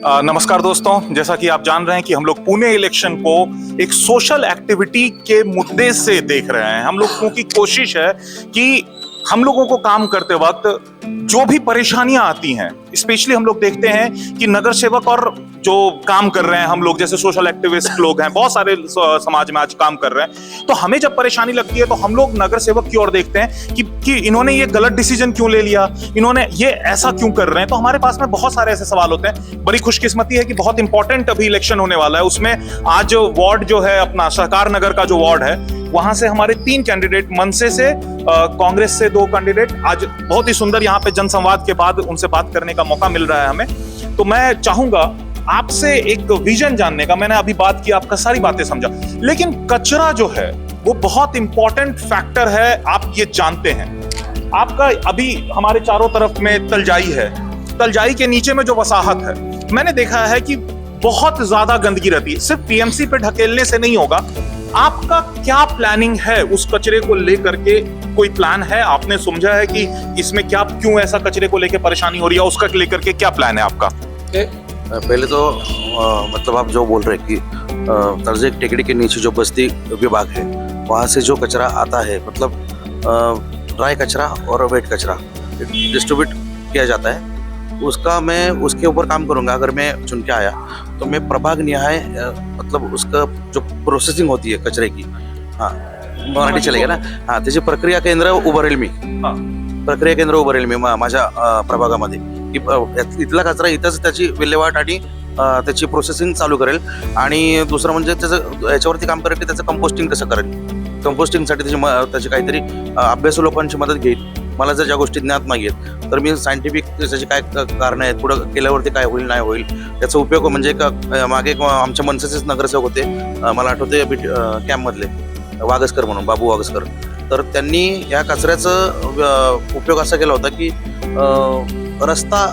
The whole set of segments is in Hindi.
नमस्कार दोस्तों, जैसा कि आप जान रहे हैं कि हम लोग पुणे इलेक्शन को एक सोशल एक्टिविटी के मुद्दे से देख रहे हैं। हम लोगों की कोशिश है कि हम लोगों को काम करते वक्त जो भी परेशानियां आती हैं, स्पेशली हम लोग देखते हैं कि नगर सेवक और जो काम कर रहे हैं, हम लोग जैसे सोशल एक्टिविस्ट लोग हैं, बहुत सारे समाज में आज काम कर रहे हैं, तो हमें जब परेशानी लगती है तो हम लोग नगर सेवक की ओर देखते हैं कि इन्होंने ये गलत डिसीजन क्यों ले लिया, इन्होंने ये ऐसा क्यों कर रहे हैं। तो हमारे पास में बहुत सारे ऐसे सवाल होते हैं। बड़ी खुशकिस्मती है कि बहुत इंपॉर्टेंट अभी इलेक्शन होने वाला है, उसमें आज वार्ड जो है अपना सहकार नगर का जो वार्ड है, वहां से हमारे 3 कैंडिडेट, मनसे से, कांग्रेस से 2 कैंडिडेट, आज बहुत ही सुंदर यहाँ पे जनसंवाद के बाद उनसे बात करने का मौका मिल रहा है हमें। तो मैं चाहूंगा आपसे एक विजन जानने का। मैंने अभी बात की, आपका सारी बातें समझा, लेकिन कचरा जो है वो बहुत इंपॉर्टेंट फैक्टर है, आप ये जानते हैं। आपका अभी हमारे चारों तरफ में तलजाई है, तलजाई के नीचे में जो वसाहत है, मैंने देखा है कि बहुत ज्यादा गंदगी रहती है। सिर्फ टीएमसी पे ढकेलने से नहीं होगा। आपका क्या प्लानिंग है उस कचरे को लेकर के? कोई प्लान है? आपने समझा है कि इसमें क्या, क्यों ऐसा कचरे को लेकर परेशानी हो रही है, उसका लेकर के क्या प्लान है आपका? पहले तो मतलब आप जो बोल रहे हैं कि तर्जे टेकड़ी के नीचे जो बस्ती विभाग है, वहाँ से जो कचरा आता है, मतलब ड्राई कचरा और वेट कचरा डिस्ट्रीब्यूट किया जाता है, उसका मैं उसके ऊपर काम करूँगा। अगर मैं चुन के आया तो मैं प्रभाग निहाय मतलब उसका जो प्रोसेसिंग होती है कचरे की, हाँ मराठी चलेगा ना, हाँ त्याची प्रक्रिया केंद्र उभारेल मी, प्रक्रिया केंद्र उभारेल मी माझ्या प्रभागामध्ये, की इथला कचरा इथंच त्याची विल्हेवाट आणि त्याची प्रोसेसिंग चालू करेल। आणि दुसरं म्हणजे त्याचं याच्यावरती काम करेल की त्याचं कंपोस्टिंग कसं करेल, कंपोस्टिंगसाठी त्याची काहीतरी अभ्यासू लोकांची मदत घेईल। मला जर ज्या गोष्टी ज्ञात नाही आहेत तर मी सायंटिफिक त्याची काय कारण आहेत, पुढं केल्यावरती काय होईल नाही होईल त्याचा उपयोग, म्हणजे मागे आमच्या मनसेचेच नगरसेवक होते, मला आठवते कॅम्पमधले वागसकर म्हणून, बाबू वागसकर, तर त्यांनी या कचऱ्याचा उपयोग असा केला होता की रस्ता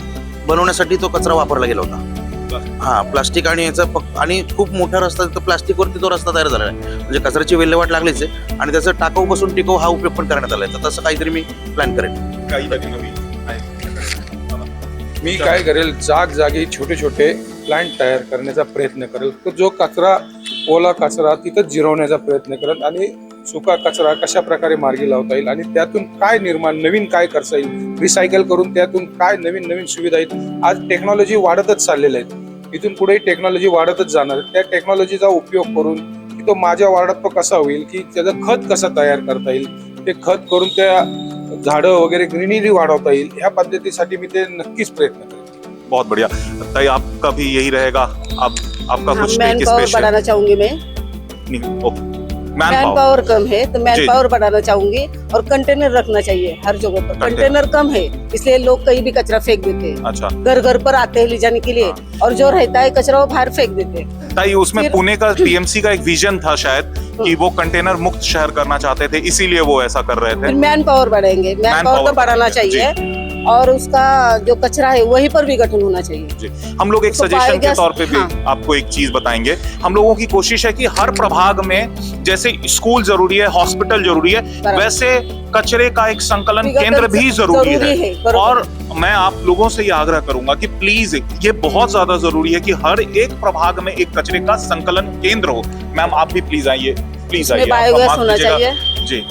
बनवण्यासाठी तो कचरा वापरला गेला होता। हा प्लास्टिक आणि याचा आणि खूप मोठा रस्ता, तर प्लास्टिकवरती तो रस्ता तयार झाला आहे, म्हणजे कचऱ्याची विल्हेवाट लागलीच आहे आणि त्याचा टाकाऊपासून टिकाऊ हा उपयोग पण करण्यात आलाय। तर तसं काहीतरी मी प्लॅन करेन। मी काय करेल, जागी छोटे छोटे प्लांट तयार करण्याचा प्रयत्न करेल। तो जो कचरा, ओला कचरा तिथं जिरवण्याचा प्रयत्न करेल आणि सुका कचरा कशा प्रकारे मार्गी लावता येईल आणि त्यातून काय निर्माण नवीन काय करता येईल, रिसायकल करून त्यातून काय नवीन नवीन सुविधा आहेत। आज टेक्नॉलॉजी वाढतच चाललेल्या आहेत, इथून पुढे टेक्नॉलॉजी वाढतच जाणार। त्या टेक्नॉलॉजीचा उपयोग करून की तो माझ्या वार्डात तो कसा होईल, की त्याचं खत कसं तयार करता येईल, ते खत करून त्या झाडं वगैरे ग्रीनरी वाढवता येईल, ह्या पद्धतीसाठी मी ते नक्कीच प्रयत्न करेन। बहुत बढ़िया। ताई, आपका भी यही रहेगा? आपका कुछ मैन पावर बढ़ाना चाहूंगी मैं। मैन पावर कम है तो मैन पावर बढ़ाना चाहूंगी, और कंटेनर रखना चाहिए हर जगह पर। कंटेनर कम है इसलिए लोग कहीं भी कचरा फेंक देते हैं। अच्छा, घर घर पर आते हैं ले जाने के लिए, और जो रहता है कचरा वो बाहर फेंक देते हैं। ताई, उसमें पुणे का टीएमसी का एक विजन था शायद कि वो कंटेनर मुक्त शहर करना चाहते थे, इसीलिए वो ऐसा कर रहे थे। मैन पावर बढ़ाएंगे, मैन पावर तो बढ़ाना चाहिए, और उसका जो कचरा है वहीं पर भी गठन होना चाहिए। जी, हम लोग एक सजेशन के तौर पे भी आपको एक चीज बताएंगे। हम लोगों की कोशिश है कि हर प्रभाग में जैसे स्कूल जरूरी है, हॉस्पिटल जरूरी है, वैसे कचरे का एक संकलन केंद्र भी जरूरी है। और मैं आप लोगों से ये आग्रह करूंगा कि प्लीज, ये बहुत ज्यादा जरूरी है कि हर एक प्रभाग में एक कचरे का संकलन केंद्र हो। मैम, आप भी प्लीज आइए, प्लीज आइए। बायोगैस होना चाहिए। जी,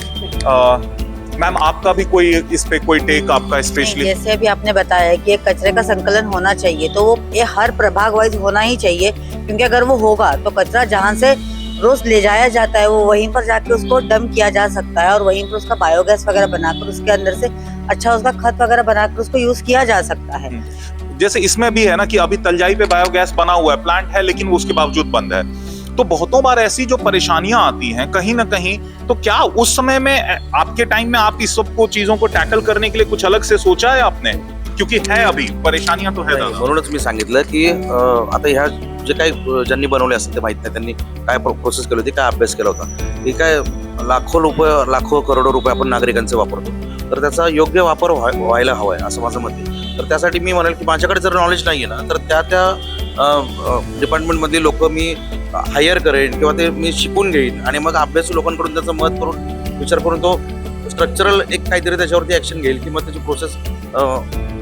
मैम, आपका भी कोई इस पे कोई टेक आपका स्पेशली? जैसे अभी आपने बताया कि एक कचरे का संकलन होना चाहिए, तो वो ये हर प्रभाग वाइज होना ही चाहिए, क्योंकि अगर वो होगा तो कचरा जहाँ से रोज ले जाया जाता है वो वहीं पर जाके उसको डंप किया जा सकता है, और वहीं पर उसका बायोगैस वगैरह बनाकर उसके अंदर से अच्छा उसका खत वगैरह बनाकर उसको यूज किया जा सकता है। जैसे इसमें भी है ना कि अभी तलजाई पे बायोगैस बना हुआ है, प्लांट है, लेकिन उसके बावजूद बंद है। तो बहुतों बार ऐसी जो परेशानियां आती हैं कहीं ना कहीं, तो क्या उस समय में आपके टाइम में आप इस सब को चीजों को टैकल करने के लिए कुछ अलग से सोचा है आपने? क्योंकि है अभी परेशानियां तो है। म्हणूनच मी सांगितलं की आता ह्या जे काही ज्यांनी बनवले असेल ते माहित नाही त्यांनी काय प्रोसेस केली होती, काय अभ्यास केला होता, हे काय लाखो करोडो रुपये आपण नागरिकांचे वापरतो, तर त्याचा योग्य वापर व्हायला हवाय असं माझं मत आहे। तर त्यासाठी मी म्हणाल की माझ्याकडे जर नॉलेज नाहीये ना, तर त्या डिपार्टमेंटमधली लोक मी हायर करेन किंवा ते मी शिकून घेईन आणि मग अभ्यासू लोकांकडून त्याचं मत करून विचार करून तो स्ट्रक्चरल एक काहीतरी त्याच्यावरती ऍक्शन घेईल, की मग त्याची प्रोसेस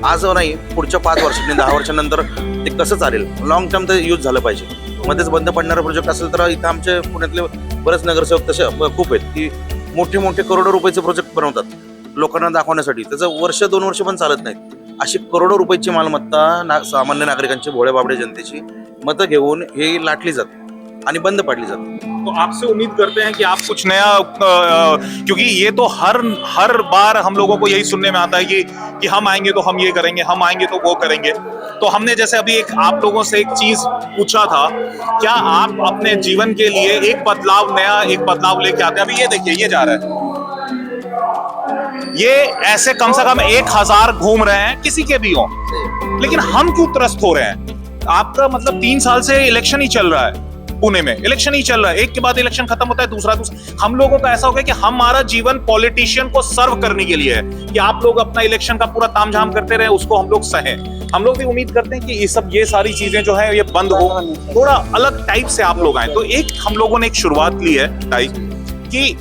आज नाही, पुढच्या 5 वर्षांनी 10 वर्षांनंतर ते कसं चालेल, लॉंग टर्म तर यूज झालं पाहिजे. मध्येच बंद पडणारा प्रोजेक्ट असेल तर इथं आमचे पुण्यातले बरेच नगरसेवक तसे खूप आहेत की मोठे मोठे करोडो रुपयाचे प्रोजेक्ट बनवतात लोकांना दाखवण्यासाठी. त्याचं वर्ष 2 वर्ष पण चालत नाहीत. अशी करोडो रुपयाची मालमत्ता सामान्य नागरिकांची, भोळ्या बाबड्या जनतेची मतं घेऊन हे लाटली जाते आणि बंद पाडली जाते. तो आपसे उम्मीद करते हैं कि आप कुछ नया क्योंकि ये तो हर बार हम लोगों को यही सुनने में आता है कि हम आएंगे तो हम ये करेंगे, हम आएंगे तो वो करेंगे. तो हमने जैसे अभी आप लोगों से एक चीज पूछा था, क्या आप अपने जीवन के लिए एक बदलाव लेके आते हैं? अभी ये देखिए, ये जा रहा है, ये ऐसे कम से कम 1000 घूम रहे हैं, किसी के भी हो, लेकिन हम क्यों त्रस्त हो रहे हैं? आपका मतलब 3 साल से इलेक्शन ही चल रहा है, पुणे में इलेक्शन ही चल रहा है, एक के बाद इलेक्शन खत्म होता है, दूसरा. हम लोगों का ऐसा हो गया कि हमारा जीवन पॉलिटिशियन को सर्व करने के लिए है कि आप लोग अपना इलेक्शन का पूरा तामझाम करते रहे, उसको हम लोग सहें. हम लोग भी उम्मीद करते हैं कि ये सारी चीजें जो है ये बंद हो, थोड़ा अलग टाइप से आप लोग आए. तो एक हम लोगों ने एक शुरुआत ली है कि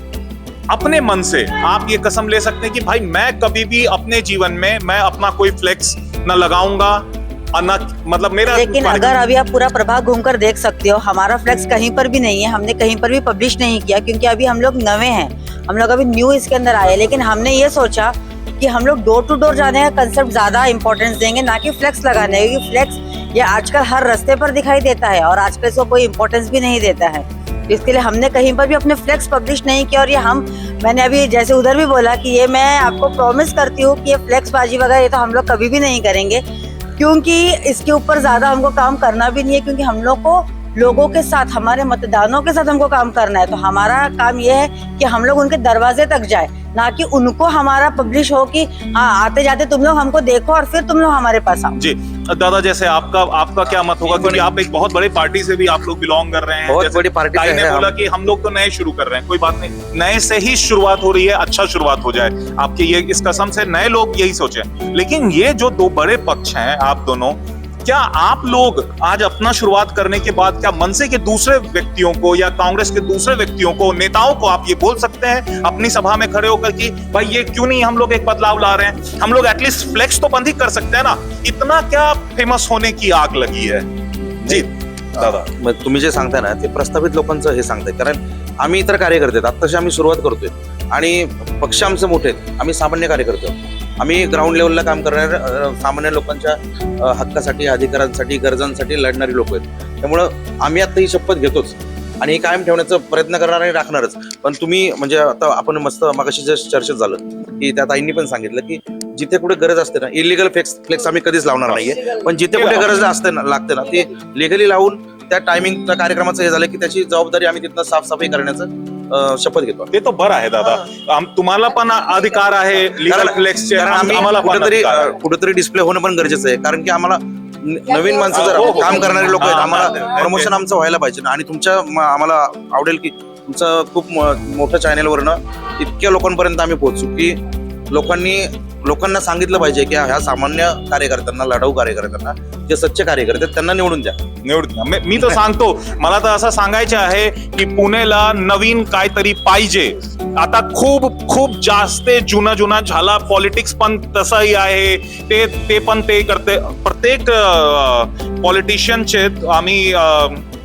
अपने मन से आप ये कसम ले सकते हैं कि भाई मैं कभी भी अपने जीवन में मैं अपना कोई फ्लेक्स न लगाऊंगा, मतलब मेरा. लेकिन अगर अभी आप पूरा प्रभाग घूमकर देख सकते हो, हमारा फ्लेक्स कहीं पर भी नहीं है, हमने कहीं पर भी पब्लिश नहीं किया, क्योंकि अभी हम लोग नए हैं, हम लोग अभी न्यू इसके अंदर आए. लेकिन हमने ये सोचा कि हम लोग डोर टू डोर जाने का कंसेप्ट ज्यादा इंपॉर्टेंस देंगे, ना कि फ्लेक्स लगाने, क्योंकि फ्लेक्स ये आजकल हर रास्ते पर दिखाई देता है और आजकल इसको कोई इंपॉर्टेंस भी नहीं देता है. इसके लिए हमने कहीं पर भी अपने फ्लेक्स पब्लिश नहीं किया. और ये मैंने अभी जैसे उधर भी बोला कि ये मैं आपको प्रॉमिस करती हूँ कि ये फ्लेक्स बाजी वगैरह ये तो हम लोग कभी भी नहीं करेंगे, क्योंकि इसके ऊपर ज्यादा हमको काम करना भी नहीं है. क्योंकि हम लोग को लोगों के साथ, हमारे मतदानों के साथ हमको काम करना है. तो हमारा काम ये है कि हम लोग उनके दरवाजे तक जाए, ना कि उनको हमारा पब्लिश हो कि हाँ आते जाते तुम लोग हमको देखो और फिर तुम लोग हमारे पास आओ. जी दादा, जैसे आपका क्या मत होगा, क्योंकि आप एक बहुत बड़ी पार्टी से भी आप लोग बिलोंग कर रहे हैं. बहुत बड़ी पार्टी ताई ने बोला कि हम लोग तो नए शुरू कर रहे हैं, कोई बात नहीं, नए से ही शुरुआत हो रही है, अच्छा शुरुआत हो जाए आपके. ये इस कसम से नए लोग यही सोचें. लेकिन ये जो 2 बड़े पक्ष हैं आप दोनों, क्या आप लोग आज अपना शुरुआत करने के बाद क्या मनसे के दूसरे व्यक्तियों को या कांग्रेस के दूसरे व्यक्तियों को, नेताओं को आप ये बोल सकते हैं अपनी सभा में खड़े होकर कि भाई ये क्यों नहीं हम लोग एक बदलाव ला रहे हैं? हम लोग एटलीस्ट फ्लेक्स तो बंद ही कर सकते हैं ना, इतना क्या फेमस होने की आग लगी है? जी दादा, मग तुम्ही जे सांगताय ना ते प्रस्थापित लोकांचं हे सांगताय, कारण आम्ही इतर कार्यकर्ते आहेत, आत्ताशी आम्ही सुरुवात करतोय आणि पक्ष आमचे मोठे आहेत, आम्ही सामान्य कार्यकर्ते आहोत. आम्ही ग्राउंड लेवलला काम करणारे सामान्य लोकांच्या हक्कासाठी, अधिकारांसाठी, गरजांसाठी लढणारी लोक आहेत. त्यामुळं आम्ही आता ही शपथ घेतोच आणि हे कायम ठेवण्याचा प्रयत्न करणार आणि राखणारच. पण तुम्ही म्हणजे आता आपण मस्त मागाशी जे चर्चेत झालं की त्या ताईंनी पण सांगितलं की जिथे कुठे गरज असते ना, इलिगल फ्लेक्स आम्ही कधीच लावणार नाहीये, पण जिथे कुठे गरज असते ना, लागते ना, ते लिगली लावून त्या टायमिंग कार्यक्रमाचं हे झालं की त्याची जबाबदारी आम्ही तिथनं साफसफाई करण्याचं शपथ घेतो. ते तो बरं आहे दादा, तुम्हाला पण अधिकार आहे लीगल फ्लेक्सचे, आम्हाला कुठेतरी डिस्प्ले होणं पण गरजेचं आहे, कारण की आम्हाला नवीन माणसं जर काम करणारे लोक आहेत, आम्हाला प्रमोशन आमचं व्हायला पाहिजे ना. आणि तुमच्या आम्हाला आवडेल की तुमचं खूप मोठं चॅनेलवरनं इतक्या लोकांपर्यंत आम्ही पोहोचू की लोकांना सांगितलं पाहिजे की ह्या सामान्य कार्यकर्त्यांना, लढाऊ कार्यकर्त्यांना, जे सच्चे कार्यकर्ते त्यांना निवडून द्या. मी तर सांगतो, मला तर असं सांगायचं आहे की पुणेला नवीन काहीतरी पाहिजे. आता खूप जास्त जुना झाला पॉलिटिक्स, पण तसंही आहे ते पण ते करते. प्रत्येक पॉलिटिशियनचे आम्ही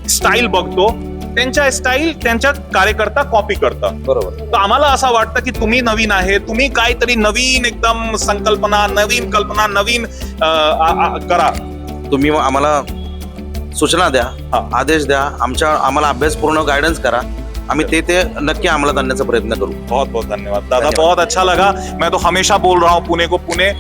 स्टाईल बघतो, त्यांच्या स्टाईल त्यांच्या कार्यकर्ता कॉपी करतात. बरोबर. तर आम्हाला असं वाटतं की तुम्ही नवीन आहे, तुम्ही काहीतरी नवीन एकदम संकल्पना, नवीन कल्पना, नवीन करा. तुम्ही आम्हाला सूचना द्या, आदेश द्या, आम्हाला अभ्यासपूर्ण गाइडेंस करा, आम्ही ते नक्की अंमलात आणण्याचा प्रयत्न करू. बहुत बहुत धन्यवाद दादा, बहुत अच्छा लगा. मैं तो हमेशा बोल रहा हूँ पुणे को, पुणे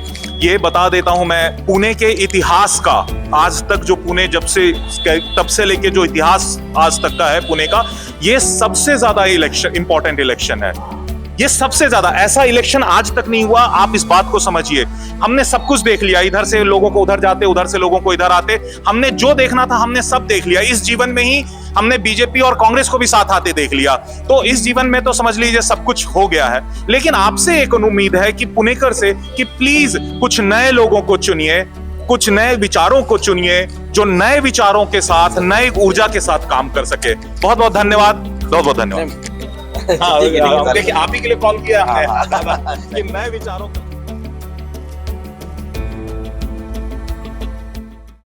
ये बता देता हूँ मैं, पुणे के इतिहास का आज तक जो पुणे तब से लेके जो इतिहास आज तक का है पुणे का, ये सबसे ज्यादा इंपॉर्टेंट इलेक्शन है. ये सबसे ज्यादा ऐसा इलेक्शन आज तक नहीं हुआ. आप इस बात को समझिए, हमने सब कुछ देख लिया, इधर से लोगों को उधर जाते, उधर से लोगों को इधर आते, हमने जो देखना था हमने सब देख लिया. इस जीवन में ही हमने बीजेपी और कांग्रेस को भी साथ आते देख लिया. तो इस जीवन में तो समझ लीजिए सब कुछ हो गया है. लेकिन आपसे एक उम्मीद है कि पुणेकर से कि प्लीज कुछ नए लोगों को चुनिए, कुछ नए विचारों को चुनिए, जो नए विचारों के साथ, नई ऊर्जा के साथ काम कर सके. बहुत बहुत धन्यवाद, बहुत बहुत धन्यवाद. हाँ, देखिए आप ही के लिए कॉल किया हमने कि नए विचारों